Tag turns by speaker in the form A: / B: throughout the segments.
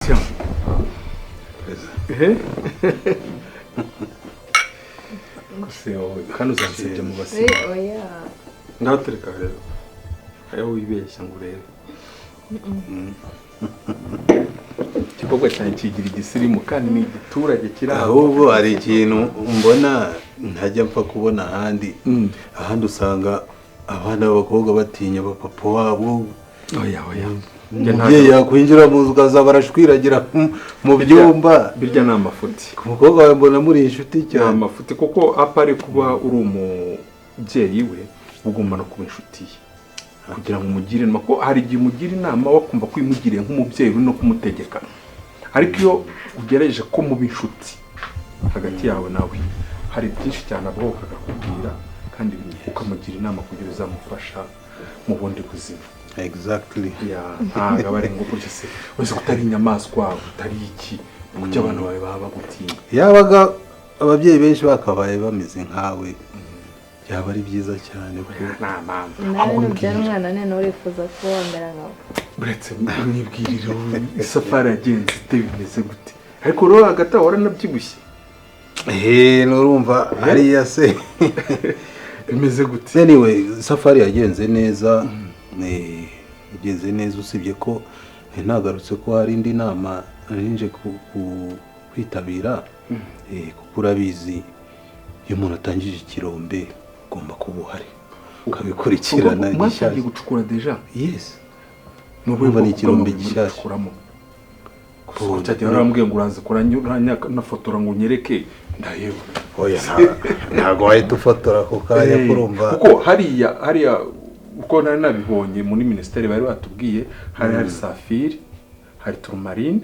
A: Christian. Kano zansebye mu basi.
B: Oya.
A: Ndatereka rero. Ayo wibeshya ngo urebe. Kikobwa cyane kigira igisirimu kandi ni igiturage kiri aho.
C: Ahubwo hari ikintu mbona ntajya mpfa kubona ahandi usanga abana b'abakobwa batinya papa wabo.
A: Oya.
C: Umubyeyi yakwinjira mu nzu ukaza barashwiragira mu byumba.
A: Birya ni amafuti.
C: Ku mukobwa wawe mbona muri inshuti cyane.
A: Amafuti kuko apari kuba uri umubyeyi we ugomba no kuba inshuti ye. Kugira ngo umugire inama ko hari igihe umugira inama wakumva ko imugiriye nk'umubyeyi uri no kumutegeka. Ariko iyo ugerageje ko muba inshuti hagati yawe nawe hari byinshi cyane abwo akakubwira kandi ukamugira inama kugira uzamufasha mu bundi buzima.
C: Exactly.
A: Ntabwo bari ngo buryo se wese kutari inyamaswa utari iki kuko abantu bawe baba bagutinya.
C: Yabaga ababyeyi benshi bakabaye bameze nkawe yaba ari byiza cyane kuko
A: nta mpamvu.
B: Nawe nubyara umwana nene urifuza ko wambera nkawe.
A: Uretse mwibwiriro isafari yagenze ite bimeze gute ariko rero hagati aho waranabyibushye.
C: Nurumva hariya se
A: bimeze gute.
C: Anyway safari yagenze neza. Yagenze neza usibye ko ntagarutse ko hari indi nama narinje kwitabira kuko urabizi iyo umuntu atangije ikirombe ugomba kuba uhari ukabikurikirana.
A: Mwashagiye gucukura deja?
C: Yes.
A: N'ubwo ni ikirombe gishyashya. Cyatera arambwiye ngo uraza kuranya na fotora ngo nyereke ndayewe.
C: Oya ntago wahita ufotora ku kanya kurumva
A: kuko hariya uko nari nabibonye muri ministeri bari batubwiye hari safiri, hari turmarine,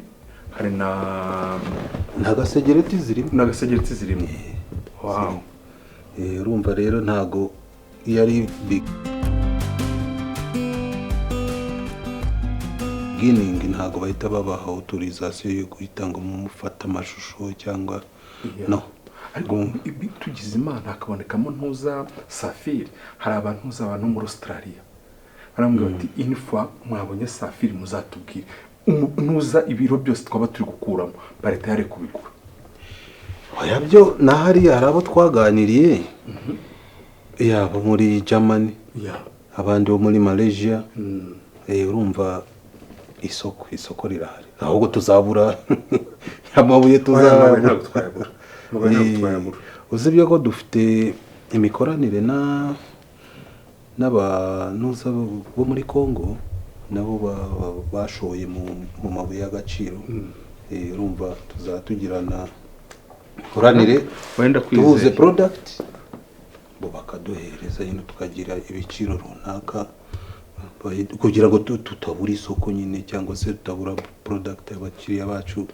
A: hari
C: n'agasegereti
A: zirimo. Wow.
C: Urumva rero ntago yari beginning ntago bahita babaha autorisation yo guhita ngo mumufata amashusho cyangwa no.
A: Ariko tugize Imana hakabonekamo ntuza safiri. Hari abantu muri Australia barambwira bati une fois mwabonye safiri muzatubwire ntuza ibiro byose twaba turi gukuramo bareta yare kubigura.
C: Oya byo nahari hari abo twaganiriye yaba muri Germany abandi bo muri Malaysia. Urumva isoko rirahari ahubwo tuzabura amabuye tuzabura. Uzibye ko dufite imikoranire n'abantuza bo muri Congo nabo bashoye mu mabuye y'agaciro. Urumva tuzatugirana koranire tubuze product bo bakaduhereza nyine tukagira ibiciro runaka kugira ngo tutabura isoko nyine cyangwa se tutabura product y'abakiriya bacu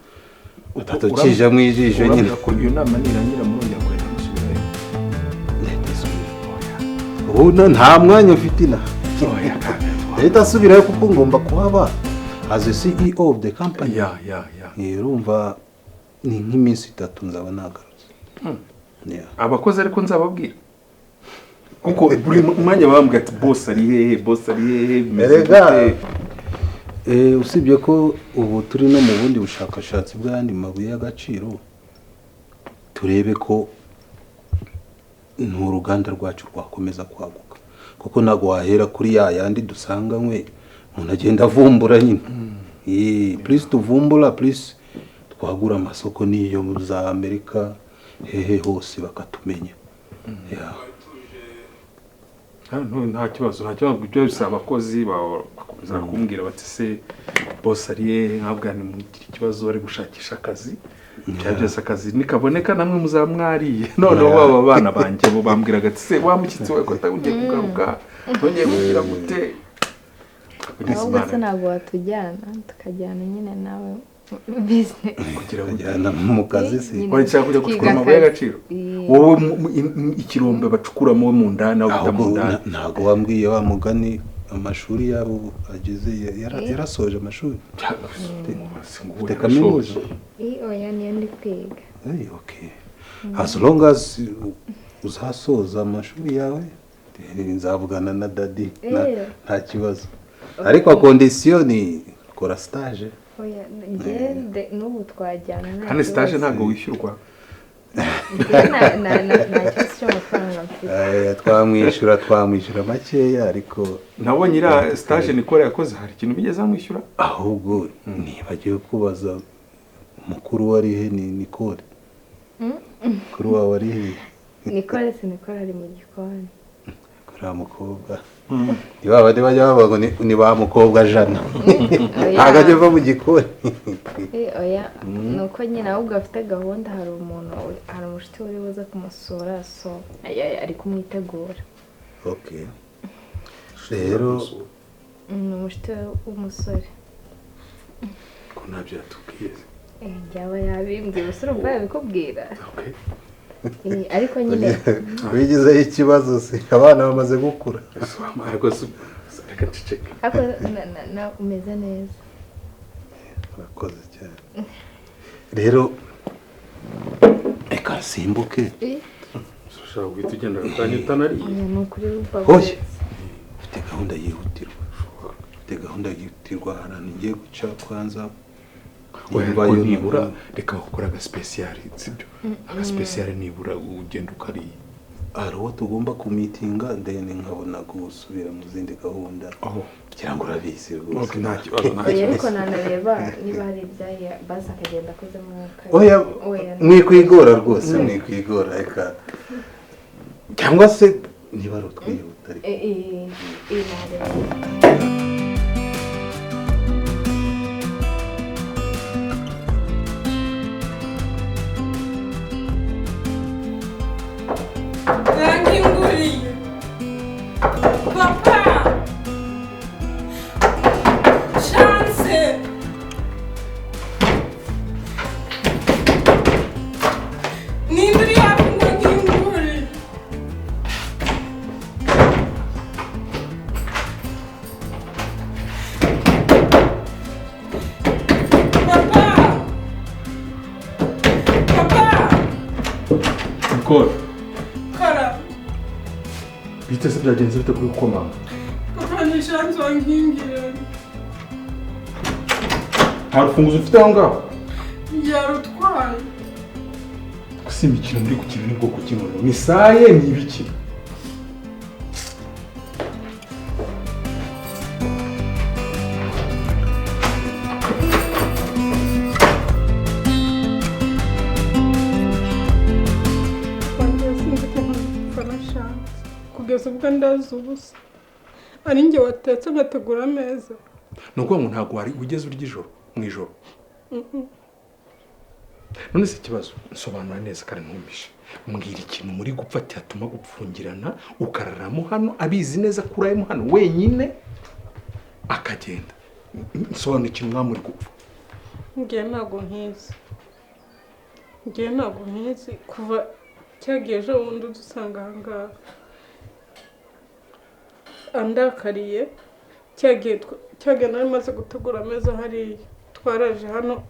C: utatukije mu ijisho nyine.
A: Iyo nama nirangira murongera kwenda musubirayo.
C: Ubu nta mwanya ufite ina. Leta asubirayo kuko ngomba kuhaba as a CEO of the company. Urumva ni nk'iminsi 3 nzaba nagarutse.
A: Abakozi ariko nzababwira kuko buri mwanya bambwira ati boss ari hehe.
C: Usibye ko ubu turi no mu bundi bushakashatsi bw'andi mabuye y'agaciro turebe ko n'uruganda rwacu rwakomeza kwaguka kuko nago wahera kuri yandi dusanganywe umuntu agenda avumbura nyine. Please tuvumbura please twagura amasoko niyo mu za Amerika hehe hose bakatumenya.
A: Nta kibazo ibyo bisa abakozi bakomeza kumbwira bati se boss ari nkabwa ni mugira ikibazo bari gushakisha akazi cyabye akazi nikaboneka namwe muzamwariye none baba bana banje bo bambwiraga ati se wamukitse we ko tagiye kugaruka nongeye kugira gute
B: ahubwo ntabwo watujyana tukajyana nyine nawe business
A: kugira
C: kujyana mu kazi se
A: wari cyangwa kujya gucukura amabuye y'agaciro wowe ikirombe bacukuramo mu ndana aho mu ndana.
C: Ntago wambwiye wa mugani amashuri yabo ageze yarasoje amashuri ufite kaminuza.
B: Oya niyo ndi kwiga.
C: Okay. As long as uzasoza amashuri yawe nzavugana na daddy nta kibazo ariko condition ni kora stage.
B: oya ngende n'ubu twajyana
A: hano stage ntabwo wishyurwa
B: nta kibazo cy'amafaranga mfite
C: twamwishyura makeya ariko
A: nabonye iriya stage Nicole yakoze hari ikintu bigeze amwishyura
C: ahubwo nibagiwe kubaza mukuru wari he ni Nicole mukuru wawe ari he
B: Nicole ari mu gikoni
C: kuriya mukobwa bajya bavuga ngo ni ba mukobwa jana ntabwo ajya ava mu gikoni
B: oya ni uko nyine ahubwo afite gahunda hari umushuti wari buze kumusura so ari kumwitegura
C: rero
B: ni umushuti w'umusore
A: ko ntabyo yatubwiye
B: byaba yabimbwiye gusa urumva yabikubwira ariko nyine
C: bigizeho ikibazo se abana bamaze gukura
A: ariko reka nceceke
B: ariko umeze neza
C: urakoze cyane rero reka simbuke
A: ushaka guhita ugenda ukanyuta nariye
B: ni ukuri
C: hoye ufite gahunda yihutirwa ahantu ngiye guca kwanza
A: wumvayo nibura reka gukora agaspeciali sibyo agaspeciali nibura ugenda ukariye
C: hari uwo tugomba kumitinga ndende nkabona gusubira mu zindi gahunda kugira ngo urabizi rwose
A: nta kibazo
B: ariko nanareba niba hari ibyaye basi akagenda akoze mu
C: oya mwikwigora rwose mwikwigora reka cyangwa se niba ari utwihuta ariko
A: bitese byagenze bite kuri gukomanga
D: papa ni chance wankingira
A: nta rufunguzo ufite aho ngaho
D: yarutwaye
A: gusa imikino muri gukina ni bwoko kimwe ni saye ni ibiki
D: kugeza ubwo ndazi ubusa ari njye watetse nkategura ameza
A: ni ukuvuga ngo ntabwo wari ugeze urya ijoro mu ijoro none se ikibazo nsobanura neza kandi ntumvishe mbwira ikintu muri gupfa cyatuma gupfungirana ukararamo hano abizi neza ko urayemo hano wenyine akagenda nsobanura ikintu mwaba muri gupfa
D: ngiye ntabwo nkizi kuva cyagiye ejo bundi dusanga aha ngaha andakariye cyagiye nari maze gutegura ameza hariya twaraje hano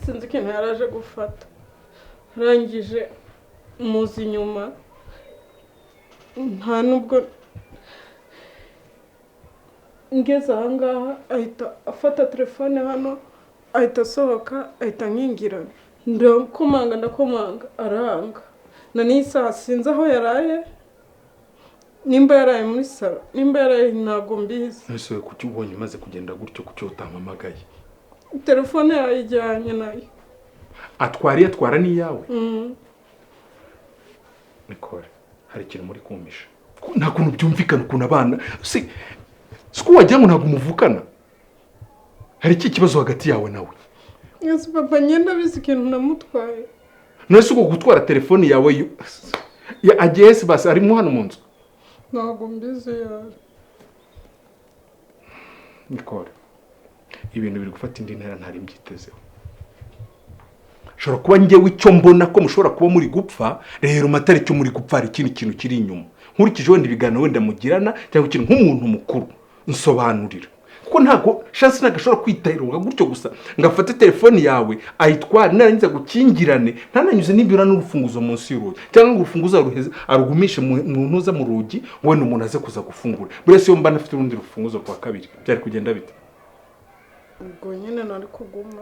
D: sinzi ikintu yaraje gufata arangije muzi inyuma nta nubwo ngeze aha ngaha ahita afata telefone hano ahita asohoka ahita nkingirana ndakomanga aranga na n'isaha sinzi aho yaraye nimba yaraye muri salo nimba yaraye ntabwo mbizi
A: ese kuki ubonye umaze kugenda gutyo kuki utampamagaye
D: telefone yayijyanye nayo
A: atwara n'iyawe Nicole hari ikintu muri kumisha nta kuntu byumvikana ukuntu abana si ko wagira ngo ntabwo umuvukana hari iki kibazo hagati yawe nawe
D: ese papa ngenda bizi ikintu namutwaye
A: none se uko gutwara telefone yawe ya AGS basi arimo hano mu nzu
D: ntabwo mbizi yari
A: Nicole ibintu biri gufata indi ntera ntari mbyitezeho shobora kuba njyewe icyo mbona ko mushobora kuba muri gupfa rero matari cyo muri gupfa hari ikindi kintu kiri inyuma nkurikije wenda ibiganiro wenda mugirana cyangwa ikintu nk'umuntu mukuru nsobanurira kuko ntago chance nagashobora kwitahirunga gutyo gusa ngafata telefone yawe ayitwara narangiza gukingirane ntananyuze nibira n'urufunguzo munsi y'urugi cyangwa ngo urufunguzo aruheze arugumishe mu ntuza mu rugi wowe n'umuntu aze kuza gufungura burese yo mba nafite urundi rufunguzo kwa kabiri byari kugenda bite
D: ubwo nyine nari kuguma.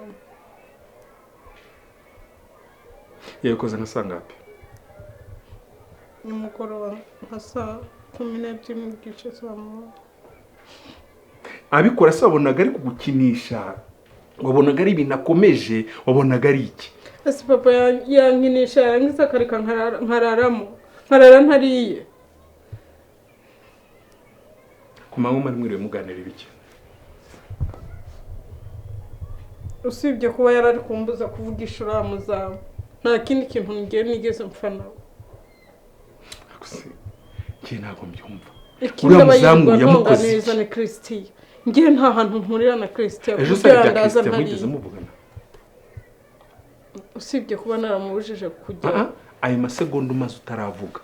A: yabikoze nka saa ngapi?
D: Nimugoroba nka saa 12 n'igice saa moya.
A: abikora se wabonaga ari kugukinisha, wabonaga ari ibintu akomeje, wabonaga ari iki?
D: Ese papa yankinisha yarangiza akareka nkarara ntariye.
A: ku manywa mwari mwiriwe muganira ibiki?
D: Usibye kuba yarari kumbuza kuvugisha uramu zawe, nta kindi kintu ngiye nigeze mpfa nawe.
A: Njye ntabwo mbyumva.
D: Uriya muzamu yamukoze iki? Ni Christian. Njye nta hantu mpurira na Christian.
A: Ejo se bya Christian mwigeze muvugana?
D: Usibye kuba naramubujije kujya.
A: Ayo masegonda umaze utaravuga,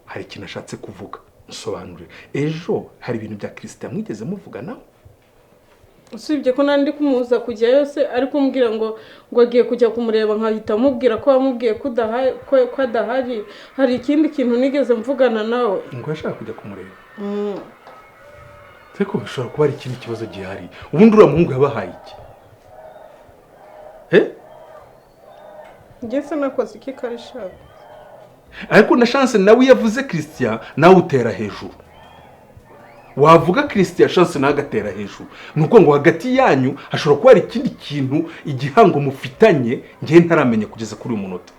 A: hari ikintu ashatse kuvuga, nsobanurire. Ejo hari ibintu bya Christian mwigeze muvugana?
D: Usibye ko nandi kumuza kujya yose ariko umbwira ngo agiye kujya kumureba, nkahita mubwira ko wamubwiye ko adahari. Hari ikindi kintu nigeze mvugana nawe
A: ngo yashaka kujya kumureba. Seko bishobora kuba ari ikindi kibazo gihari. Ubundi uriya muhungu yabahaye iki?
D: Njye se nakoze iki karishaka?
A: Ariko na chance nawe yavuze Christian nawe utera hejuru. Wavuga Christian chance nawe agatera hejuru. Nuko ngo hagati yanyu hashobora kuba ari ikindi kintu igihango mufitanye ngiye ntaramenya kugeza kuri uyu munota.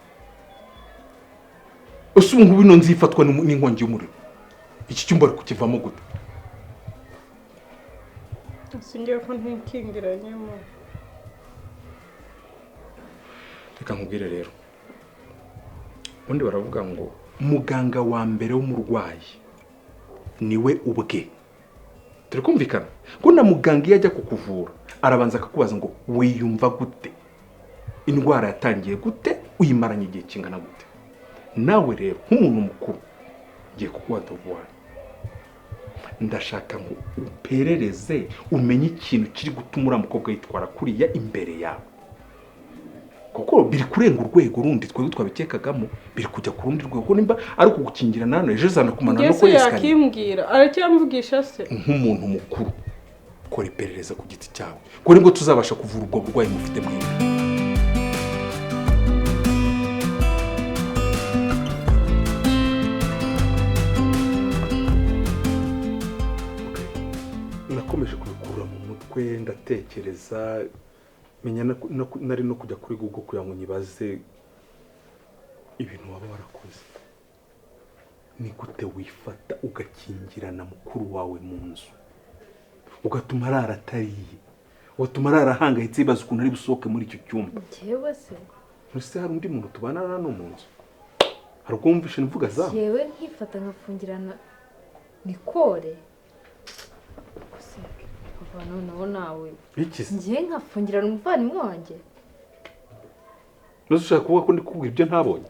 A: Ubu ngubu ino nzifatwa n'inkongi y'umuriro. Iki cyumba ari kukivamo gute?
D: Singiye ko ntikingiranyemo.
A: Reka nkubwire rero. Undi baravuga ngo muganga wa mbere w'umurwayi niwe ubwe. Turi kumvikana ko na muganga iyo ajya kukuvura arabanza akakubaza ngo wiyumva gute, indwara yatangiye gute, uyimaranye igihe kingana gute. Nawe rero nk'umuntu mukuru ngiye kuguha devoir, ndashaka ngo uperereze umenye ikintu kiri gutuma uriya mukobwa yitwara kuriya imbere yawe, kuko biri kurenga urwego rundi twe twabikekagamo, biri kujya ku rundi rwego. Nimba ari ukugukingira nano ejo zana kumanana no kwesika.
D: Ngese yakimbwira aracyamvugisha se
A: nk'umuntu mukuru. Kora iperereza ku giti cyawe ko nibwo tuzabasha kuvura ubwo burwayi mufite mwembi. Nakomeje kubikura mu mutwe ndatekereza, menya nari no kujya kuri Google kugira ngo nyibaze ibintu waba warakoze. Ni gute wifata ugakingirana mukuru wawe mu nzu, ugatuma arara atariye, ugatuma arara ahangayitse yibaza ukuntu ari busohoke muri icyo cyumba?
B: Jewe se
A: ntuse hari undi muntu tubana hano mu nzu? Hari ubwo wumvishe imvuga zawe?
B: jewe nkifata nkafungirana Nicole. Papa noneho nawe
A: Iki se?
B: njye nkafungirana umuvandimwe wanjye?
A: Nushaka kuvuga ko ndi kubwira ibyo ntabonye?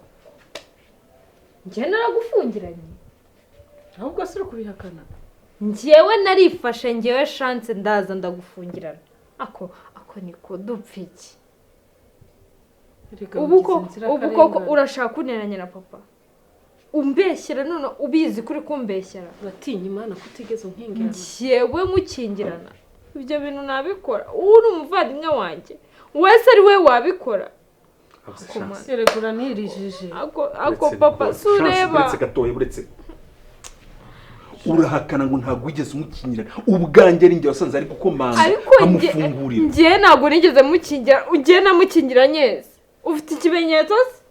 B: Njye naragufungiranye
D: ahubwo se uri kubihakana?
B: njyewe narifashe, njyewe chance ndaza ndagufungirana. Ako niko dupfa iki? Ubu koko urashaka kuneranya na papa? Umbeshyira none ubizi kuri kumbeshyira.
D: Batinya Imana kutigeze nkingirana.
B: Njyewe mukingirana ibyo bintu nabikora? Uri umuvandimwe wanjye, wese ari we wabikora.
D: Eregura nirijije.
B: Ako papa sureba.
A: Uretse gatoye, uretse urahakana ngo ntabwo wigeze umukinyira. Ubwanjye ari njye wasanze ari gukomanga amufungurira.
B: Njye ntabwo nigeze mukingira, njye namukingira nyeze. Ufite ikimenyetso se?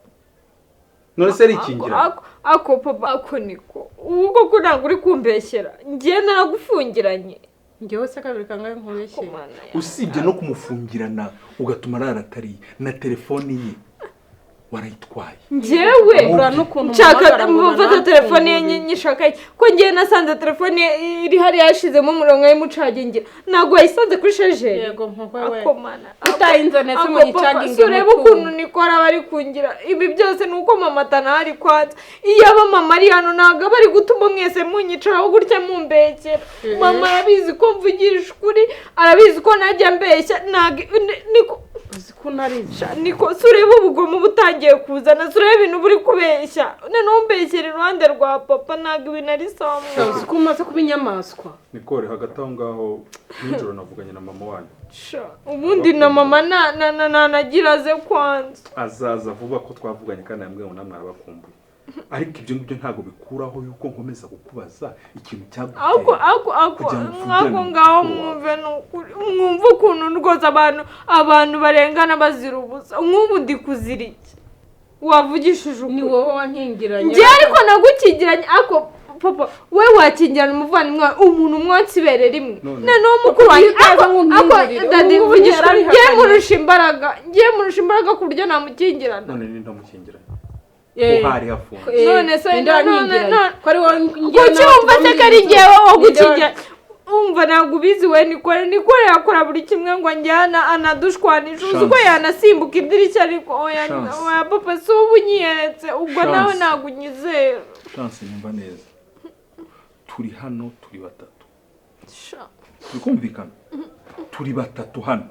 A: None se ari ikingira?
B: Ako papa ako niko. Ubwo ko ntabwo uri kumbeshyera. Njye naragufungiranye.
D: Njyewe se kabiri kangahe nkubeshye?
A: Usibye no kumufungirana ugatuma arara atari na telefone ye warayitwaye.
B: Njyewe nshaka mfata telefone ye nyishaka ko ngiye nasanze telefone iri hari yashizemo umurongo y'umucagingira. Ntabwo yayisanze kuri charger.
D: Yego nkwewe.
B: Akomana.
D: Utayinze nese mu gicagingira.
B: Sureba ukuntu nikora bari kungira. Ibi byose nuko mama tanari kwatsa. Iyo aba mama ari hano ntabwo bari gutuma mwese munyicaho gutya mumbekera. Mama yabizi ko mvugisha ukuri, arabizi ko najya mbeshya. Niko
D: narize
B: niko si ureba ubugome butangiye kuzana si ureba ibintu buri kubeshya noneho umbeshyira iruhande rwa papa ntabwo ibintu ari sawa
D: uzi ko umaze kuba inyamaswa
A: Nicole hagati aho ngaho nijoro navuganye na mama wanyu
B: ubundi na mama nanagira aze kwanza
A: azaza vuba ko twavuganye kandi yambwiye ngo namwe arabakumbuye ariko ibyo ngibyo ntabwo bikuraho yuko nkomeza kukubaza ikintu cyaguteye
B: ako ngaho mwumva ukuntu rwose abantu barengana bazira ubusa nk'ubu ndi kuzira iki wavugishije
D: ni wowe wankingiranye
B: njye ariko nagukingiranye ako papa we wakingirana umuvandimwe umuntu umwotsi ibere rimwe noneho mukuru wanjye ngiye murusha imbaraga ku buryo namukingirana
A: none ni ntamukingirana uhari hafunze
B: none se
D: ko ari wowe
B: kuki wumva se ko ari njyewe wo gukingira umva ntabwo ubizi we Nicole yakora buri kimwe ngo njyana anadushwanisha uzi ko yanasimbuka idirishya ariko oya papa si ubu unyiyeretse ubwo nawe ntabwo unyizera
A: chance nyumva neza turi hano turi batatu tukumvikana turi batatu hano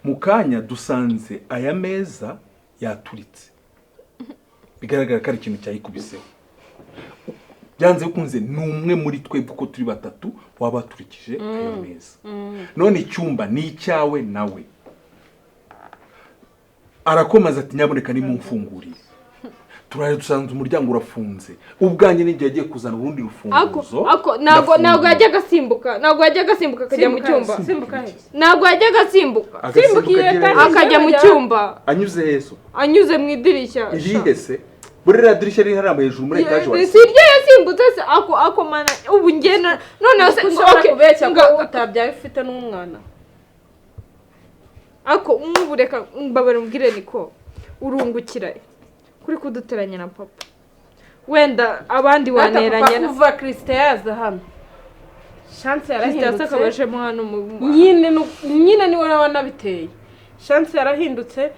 A: mu kanya dusanze aya meza yaturitse bigaragara ko ari ikintu cyayikubiseho byanze bikunze ni umwe muri twebwe uko turi batatu waba turikije ayo meza none icyumba ni icyawe nawe arakomaza ati nyaboneka nimumfungurire turaje dusanze umuryango urafunze ubwanjye n'igihe yagiye kuzana urundi rufunguzo
B: ntabwo yajyaga asimbuka akajya mu cyumba ntabwo yajyaga asimbuka akajya mu cyumba
A: anyuze heso
B: anyuze mu idirishya
A: irihese burira dirishya riri haramba hejuru muri etaje wa
B: si iryo yasimbutse se ako mana ubu ngena none se
D: ushobora kubeshya ko utabyaye ufite n'umwana
B: ako nk'ubu reka mbabare mbwire niko urungukira kuri kuduteranya na papa wenda abandi waneranye
D: na kuva Christian yaza hano chance yarahindutse
B: akabashemo hano
D: nyine ni wowe wanabiteye chance yarahindutse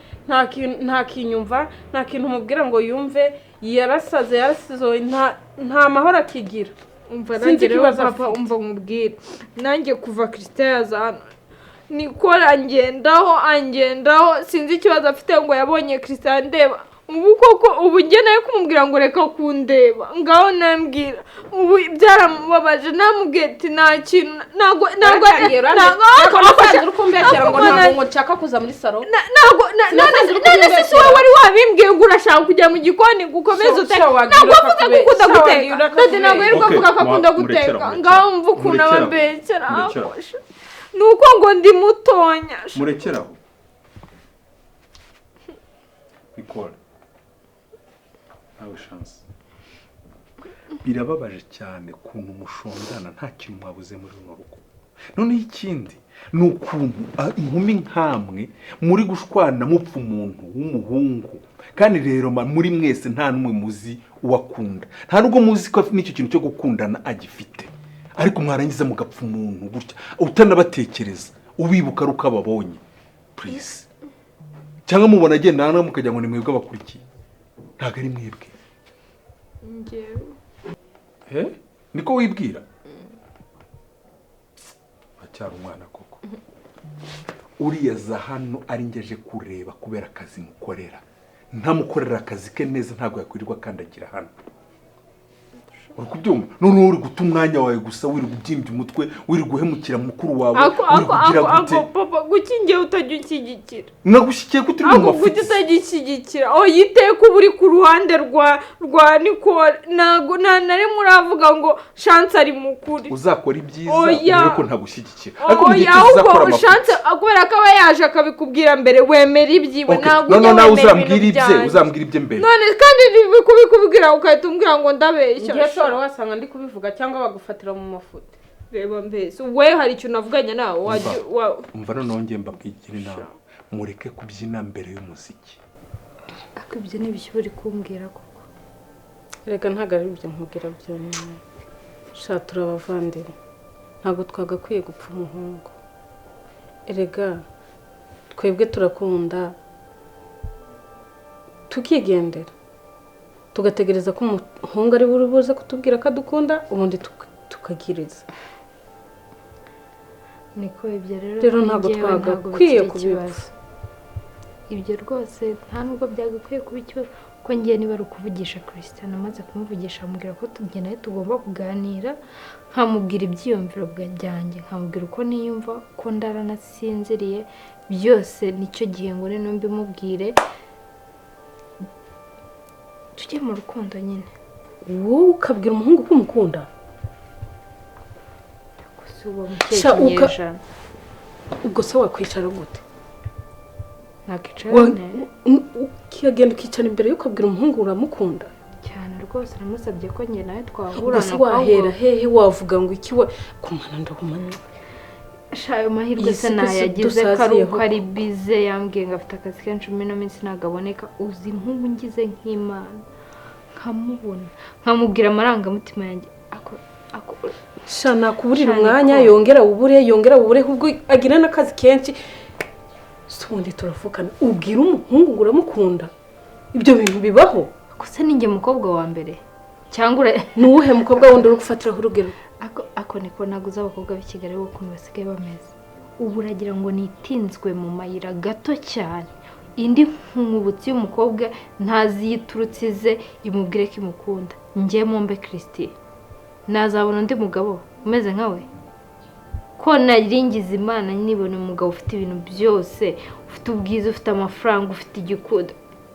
D: nta kinyumva nta kintu umubwira ngo yumve yarasizoye nta mahoro akigira
B: umva nanjye rero papa umva nkubwire nanjye kuva Christian yaza hano Nicole angendaho sinzi ikibazo afite ngo yabonye Christian ndeba ubu koko ubu njye nayo kumubwira ngo reka kundeba ngaho nambwira ubu byaramubabaje namubwiye ati nta kintu ntabwo
D: ngo nshaka kuza muri salo
B: none se wowe wari wabimbwiye ngo urashaka kujya mu gikoni gukomeza uteka ntabwo avuga ko ukunda guteka ndetse ntabwo yirirwa avuga ko akunda guteka ngaho mva ukuntu abambekera ni uko ngo ndi mutonya
A: murekeraho Nicole nawe chance birababaje cyane kuntu mushondana nta kintu mwabuze muri runo rugo none ikindi ni ukuntu inkumi nkamwe muri gushwana mupfa umuntu w'umuhungu kandi rero muri mwese nta numwe muzi uwakunda nta nubwo muzi ko n'icyo kintu cyo gukundana agifite ariko mwarangiza mugapfa umuntu gutya utanabatekereza ubibuka ruko ababonye please cyangwa mubona agenda hano mukajya ngo ni mwebwe abakurikiye ntabwo ari mwebwe niko wibwira acyari umwana koko uriya za hano ari ngeje kureba kubera akazi mukorera ntamukorera akazi ke neza ntabwo yakwirirwa kandagira hano uri kubyumva none uri guta umwanya wawe gusa wiri gubyimbya umutwe wiri guhemukira mukuru wawe wiri kugira gute
B: papa gukingiye utajya unshyigikira
A: nagushyikiye ko turi mu mafuti
B: guti utajya unshyigikira yiteye ko uri ku ruhande rwa Nicole ntabwo nari muravuga ngo chance ari mukuri
A: uzakora ibyiza urebe ko ntagushyigikira ariko mu gihe uzakora amafuti
B: chance kubera ko aba yaje akabikubwira mbere wemera ibyiwe ntabwo
A: nawe uzambwira ibye mbere
B: none kandi kubikubwira ukahita umbwira ngo ndabeshya
D: wasanga ndi kubivuga cyangwa bagufatira mu mafuti
B: reba mbese we hari ikintu navuganye nawe
A: umva noneho ngiye mbabwigire inama mureke kubyina mbere y'umuziki
B: ariko ibyo ni ibyo uri kumbwira koko
D: reka ntabwo ari ibyo nkubwira byonyine sha turabavandira ntabwo twagakwiye gupfa umuhungu erega twebwe turakunda tukigendera tugategereza ko umuhungu ari buze kutubwira ko adukunda ubundi tukagiriza
B: niko ibyo
D: rero ntabwo twagakwiye kubibaza
B: ibyo rwose nta nubwo byagakwiye kuba ikibazo ko ngiye niba ari ukuvugisha Christian amaze kumuvugisha amubwira ko tujye nawe tugomba kuganira nkamubwira ibyiyumviro byanjye nkamubwira uko niyumva ko ndaranasinziriye byose nicyo gihe ngo rero mbimubwire tujye mu rukundo nyine.
E: wowe ukabwira umuhungu ko umukunda
B: gusa uba mukenyejana
E: ubwo se wakwicara gute
B: nakicara
E: ukigenda ukicara imbere y'ukabwira umuhungu uramukunda
B: cyane rwose namusabye ko njye nawe twahura
E: gusa wahera hehe wavuga ngo iki we kumana ndahumanya
B: shayo mahirwe se nayagize ko ari bize yambwiye ngo afite akazi kenshi no minsi nagaboneka uzi nk'ubu ngize nk'Imana nkamubona nkamubwira amarangamutima yanjye
E: shana kuburira umwanya yongera ubure ubwo agira n'akazi kenshi sundi turafukana ubwira umuhungu uramukunda ibyo bintu bibaho
B: gusa ninjye mukobwa wa mbere cyangwa
E: nuwuhe mukobwa wundi uri gufatiraho urugero
B: ako niko naguze abakobwa b'i Kigali ukuntu basigaye bameze ubu uragira ngo nitinzwe mu mayira gato cyane indi nk'umubutsi y'umukobwa ntazi yiturutse ize imubwire ko imukunda njye mumbe Christian nazabona undi mugabo umeze nkawe ko naringize Imana nibona umugabo ufite ibintu byose ufite ubwiza ufite amafaranga ufite igikuda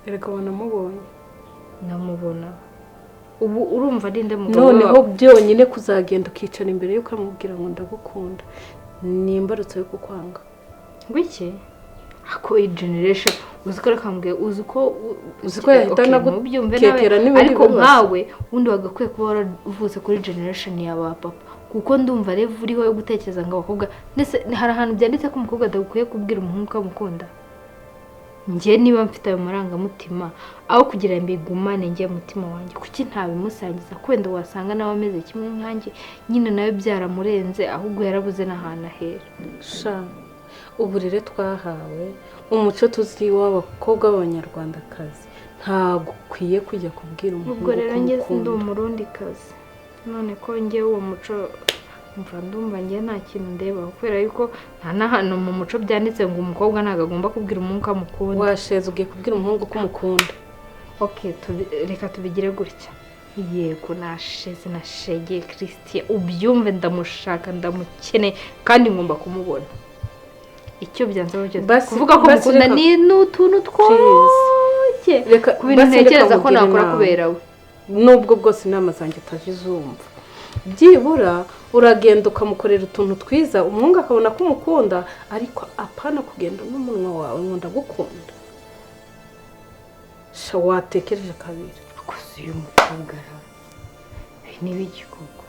E: erega wanamubonye
B: namubona ubu urumva ndinde mugabo
E: noneho byonyine kuzagenda ukicara imbere yuko amubwira ngo ndagukunda nimbarutse yo kukwanga
B: ngwiki ako generation uziko rakambwe uziko
E: yahita
B: nagubyumve nawe ariko nkawe undi wagakwiye kuba waravutse kuri generation y'aba papa kuko ndumva revu uriho yo gutekereza ngo abakobwa ndetse hari ahantu byanditse ko umukobwa adakwiye kubwira umuhungu ko amukunda njye niba mfite ayo marangamutima aho kugira ngo mbigumane njye mutima wanjye kuki ntabimusangiza kwenda wasanga nawe ameze kimwe nkanjye nyine nawe byaramurenze ahubwo yarabuze n'ahantu ahera
E: sha uburere twahawe umuco tuzi w'abakobwa b'abanyarwandakazi ntabwo ukwiye kujya kubwira umuhungu
B: ubwo rero njye ndi umurundi kazi none ko njye uwo muco ndumva njye nta kintu ndeba kubera yuko nta n'ahantu mu muco byanditse ngo umukobwa ntabwo agomba kubwira umuhungu ko amukunda
E: washeze ugiye kubwira umuhungu ko umukunda
B: reka tubigire gutya yego nasheze nashegeye Christian ubyumve ndamushaka ndamukeneye kandi ngomba kumubona icyo byanzaba byose kuvuga ko mukunda ni n'utuntu twose ku bintu ntekereza ko nakora kubera we
E: nubwo bwose inama zanjye utazizumva byibura uragenda ukamukorera utuntu twiza umuhungu akabona ko umukunda ariko apana kugenda n'umunwa wawe ngo ndagukunda sha watekereje kabiri
B: akoze uyu mukobwa n'ibigikoko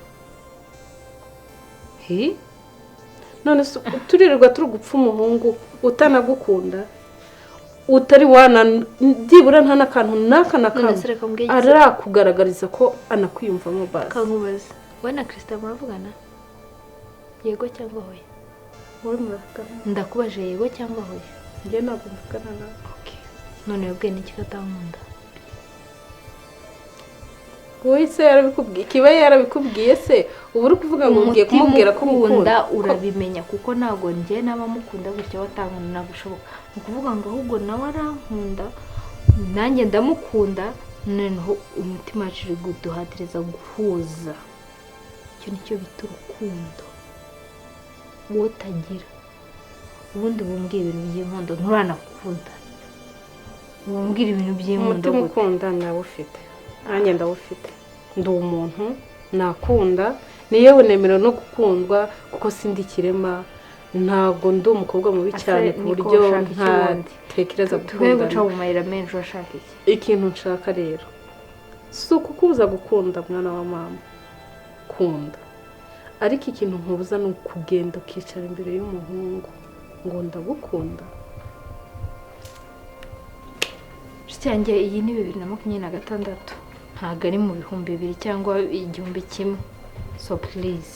E: none turirirwa turi gupfa umuhungu utanagukunda utari wana byibura nta n'akantu n'aka na kamwe arakugaragariza ko anakwiyumvamo basi
B: kankubaza we na Christian muravugana yego cyangwa hoya
E: wowe muravugana
B: ndakubaje yego cyangwa hoya
E: njye ntabwo mvugana nawe
B: none webwe n'iki katankunda
E: wowe se yarabikubwiye kiba yarabikubwiye se ubu uri kuvuga ngo ugiye kumubwira ko umukunda
B: urabimenya kuko ntabwo njye n'abamukunda gutya batankunda nagushoboka ni ukuvuga ngo ahubwo nawe arankunda nanjye ndamukunda noneho umutima wacu uri guduhatiriza guhuza icyo nicyo bita urukundo uwo utagira ubundi bumbwira ibintu by'inkondo nturanakunda bumbwira ibintu by'inkondo
E: umutima ukunda nawe ufite nanjye ndawufite ndi umuntu nakunda niyo nemera no gukundwa kuko sindi kirema ntabwo ndi umukobwa mubi cyane ku buryo ntatekereza gukundana
B: guca mu mayira menshi urashaka iki
E: ikintu nshaka rero si ukukubuza gukunda mwana wa mama kunda ariko ikintu nkubuza ni ukugenda ukicara imbere y'umuhungu ngo ndagukunda
B: cyanjye iyi ni 2026 ntabwo ari mu 2000 cyangwa 1000 so please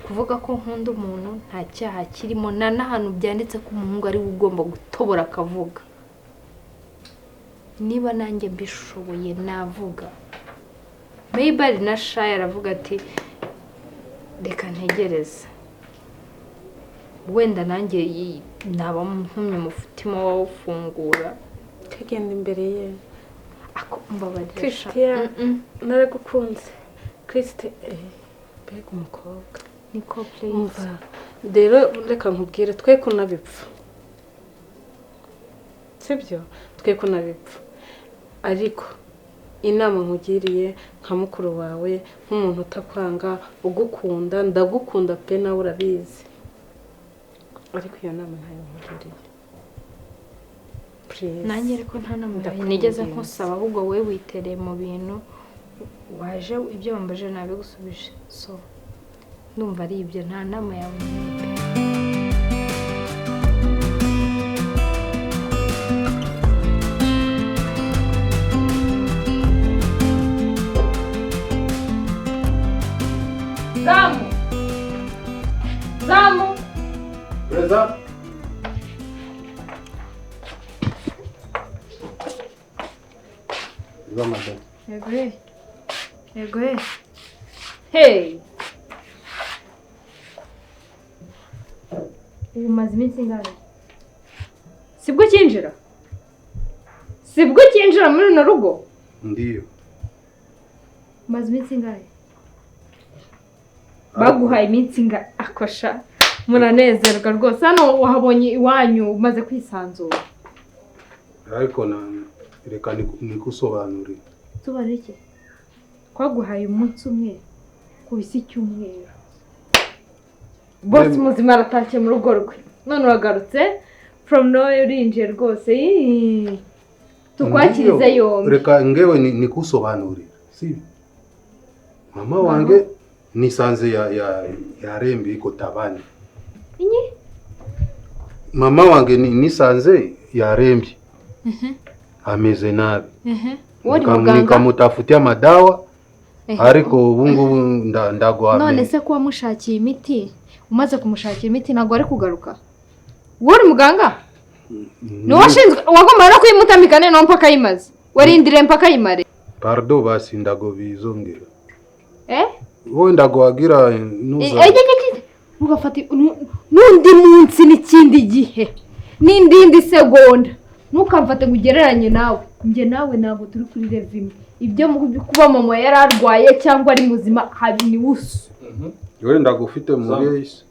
B: kuvuga ko nkunda umuntu nta cyaha kirimo na n'ahantu byanditse ko umuhungu ari ugomba gutobora akavuga niba nanjye mbishoboye navuga maybe na Shaya aravuga ati reka ntegereze wenda nanjye naba ntumye umutima wawe ufungura
E: kagenda imbere ye
B: ako mbabarira
E: Christian naragukunze Christe mbega umukobwa
B: niko please
E: umva rero reka nkubwire twe kunabipfa sibyo twe kunabipfa ariko inama nkugiriye nka mukuru wawe nk'umuntu utakwanga ugukunda ndagukunda pe nawe urabizi ariko iyo nama ntayo nkugiriye
B: nanjye ariko nta nama nigeze nkusaba ahubwo wowe witereye mu bintu waje ibyo wambaje nabigusubije so ndumva ari ibyo nta nama yawe Zamu
C: Pereza Zamadani
B: Yego hey umaze iminsi ingana sibwo cyinjira muri runo rugo
C: ndiyo
B: umaze iminsi ingana baguhaye iminsi akosha muranezerwa rwose hano wahabonye iwanyu umaze kwisanzura
C: ariko reka nikusobanurire
B: tubarire iki twaguhaye umunsi umwe ku isi cy'umweru bose muzima aratashye mu rugo rwe none uragarutse from nowhere urinjiye rwose tukwakirize yombi
C: reka ngewe nikusobanurire si mama wange nisanze yarembe iko tabani mama wange nisanze yarembe ameze nabi nikamutafutia madawa ariko ubu ngubu ndagwa
B: none se ko wamushakiye imiti umaze kumushakira imiti ntabwo ari kugaruka wowe uri muganga niwashinzwe wagomba no kuyimutamikane no mpaka yimaze warindire mpaka yimare
C: pardon basi ndago bizongera wowe ndagoagira
B: ntugafate n'undi munsi n'ikindi gihe n'indindi segonda ntukamfate ngo ugereranye nawe njye nawe ntabwo turi kuri revime ibyo kuba mama yari arwaye cyangwa ari muzima hari ni wusu
C: wowe ndagufite muri isi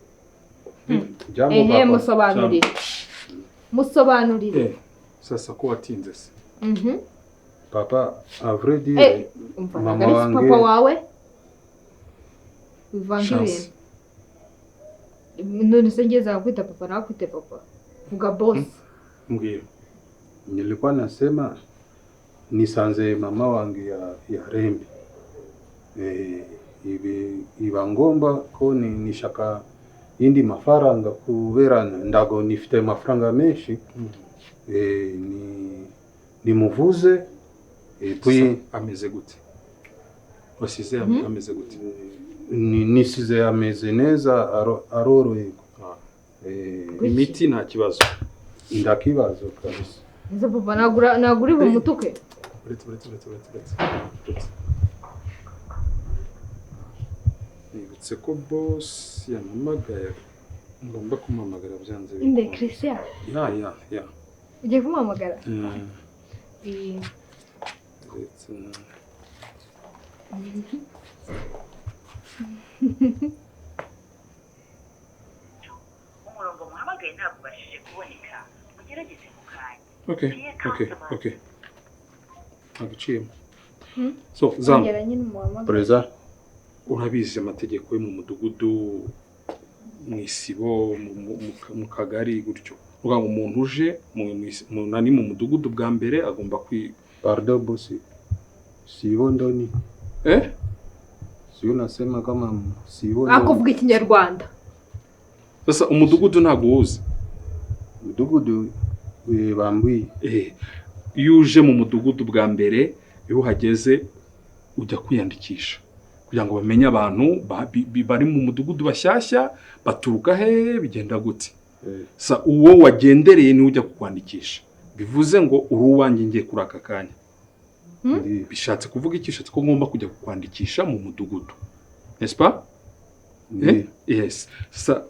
B: musobanurire
A: sasa ko watinze se
C: papa a vrai dire
B: mama wange papa wawe uvangire none se ngeza kwita papa na kwita papa vuga boss
A: mbwira
C: nilikuwa nasema nisanze mama wange yarembe iba ngomba ko nishaka indi mafaranga kubera ndago nifite mafaranga menshi nimuvuze
A: ameze gute wasize ameze gute
C: nisize ameze neza aroroye
A: imiti nta kibazo
C: ndakibazo kabisa
B: nze papa naguri bumutuke
A: uretse nibutse ko boss yampamagaye ngomba kumuhamagara byanze
B: inde Christian
A: ya
B: ugiye kumuhamagara
F: umurongo muhamagaye ntabwo ubashije kuboneka mugerageze mu kanya
A: okay agaciyemo so Zamu
C: Pereza
A: urabizi amategeko yo mu mudugudu mu isibo mu kagari gutyo uvuga ngo umuntu uje nani mu mudugudu bwa mbere agomba
C: pardon boss sibo ndoni sio nasema kama sibo
B: akuvuga ikinyarwanda
A: sasa umudugudu ntabwo wuzi
C: umudugudu bambwiye
A: iyo uje mu mudugudu bwa mbere iyo uhageze ujya kwiyandikisha kugira ngo bamenye abantu bari mu mudugudu bashyashya baturuka he bigenda gute sa uwo wagendereye ni ujya kukwandikisha bivuze ngo uri uwanjye ngiye kuri aka kanya bishatse kuvuga iki bishatse ko ngomba kujya kukwandikisha mu mudugudu n'est-ce pas yes sa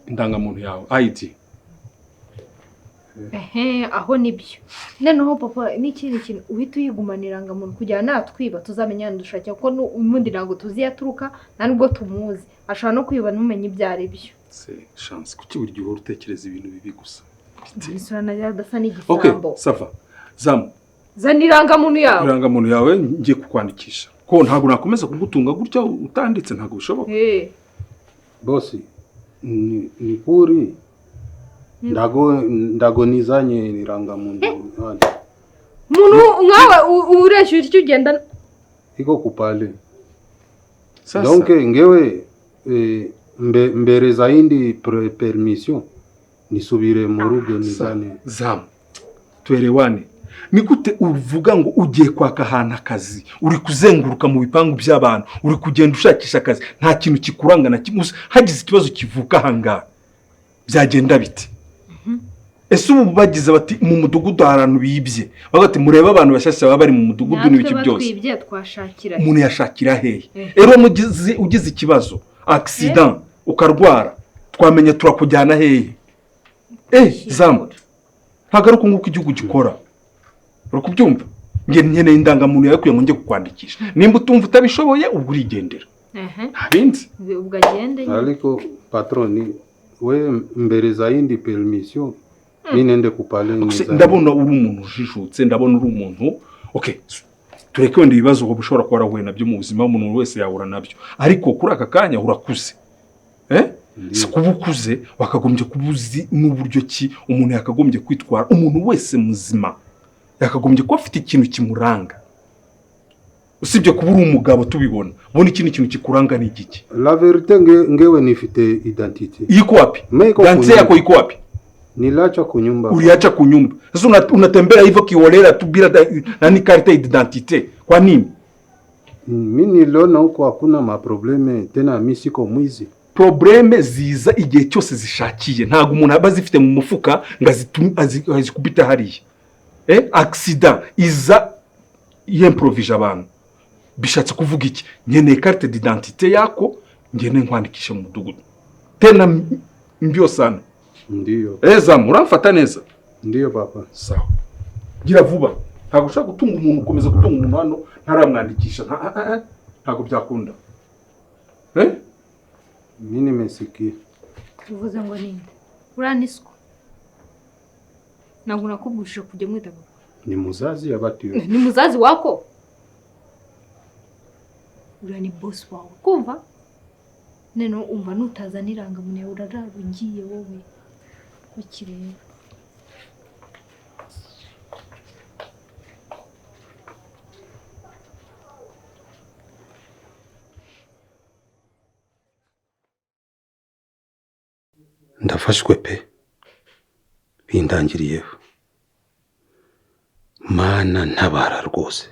A: indangamuntu yawe ID.
B: Aho nibyo noneho papa n'ikindi kintu uhita uyigumanira irangamuntu kugira natwiba tuzamenya dushakira ko n'ubundi ntabwo tuzi yaturuka nta nubwo tumuzi ashobora no kwiba n'umenye ibyo ari byo.
A: Chance kuki buri gihe utekereza ibintu bibi gusa.
B: Isura na dasa n'igisambo.
A: Okay, sava. Zamu.
B: Zana irangamuntu yawe.
A: Irangamuntu yawe ngiye kukwandikisha. Ko ntabwo nakomeza kugutunga gutya utanditse ntabwo bishoboka.
C: Bosi ni kuri ndago nizanye irangamuntu hano.
B: Muntu nkawe ureshyura icyo ugenda
C: iko kupale. Donc ngewe mbere za indi permission nisubire mu rugo nizane.
A: Zamu. Twerewane. Nikute uvuga ngo ugiye kwaka ahantu akazi uri kuzenguruka mu bipangu by'abantu uri kugenda ushakisha akazi nta kintu kikuranga na kimwe hagize ikibazo kivuka hanga byagenda bite? Ese ubu bagize bati mu mudugudu harantu bibye bagati mureba abantu bashasha baba bari mu mudugudu n'ibiki byose
B: twibye twashakira
A: umuntu yashakira hehe ero ugize ikibazo accident ukarwara twamenya turakujyana hehe Zamu ntagaruka nguko igihugu gikora urakubyumva nkeneye indangamuntu yawe kugira ngo njye kukwandikisha nimba utumva utabishoboye ubwo urigendera ntabindi
B: ubwo agende
C: ariko patroni we mbere za indi permission ninde kupale
A: neza ndabona uri umuntu ujijutse ndabona uri umuntu okay tureke wenda ibibazo ngo bishobora kuba arahuye nabyo mu buzima umuntu wese yahura nabyo ariko kuri aka kanya urakuze si kuba ukuze wakagombye kubuzi n'uburyo ki umuntu yakagombye kwitwara umuntu wese muzima yakagombye kuba afite ikintu kimuranga usibye kuba uri umugabo tubibona ubona ikintu kikuranga ni igiki.
C: La verite ngewe nifite identite
A: iko wapi danse yako iko wapi?
C: Nilacha kunyumba.
A: Uliacha kunyumba sasa unatembea hivyo kiholela tu bila nani karita identite kwa nini?
C: Mimi niliona huko hakuna maprobleme tena mimi siko mwizi.
A: Probleme ziza igihe cyose zishakiye ntago umuntu abazifite mu mufuka ngazikubita hariya. Accident iza y'improvise abantu bishatse kuvuga iki nkeneye carte d'identité yako ngene nkwandikisha mu mudugudu tena mbyo sana.
C: Ndiyo
A: Zamu uramfata neza?
C: Ndiyo papa.
A: Sawa gira vuba ntago ushaka gutunga umuntu ukomeza gutunga umuntu hano ntaramwandikisha ntago byakunda.
C: Mimi nimesikia
B: uvuze ngo ninde uraniswa ntabwo nakubujije kujya mwita papa.
C: Ni muzazi abatiyo.
B: Ni muzazi wako uriya ni boss wawe kumva neno umva nutazana irangamuntu yawe urararugiye wowe ukireba.
C: Ndafashwe pe bindangiriyeho mana ntabara rwose.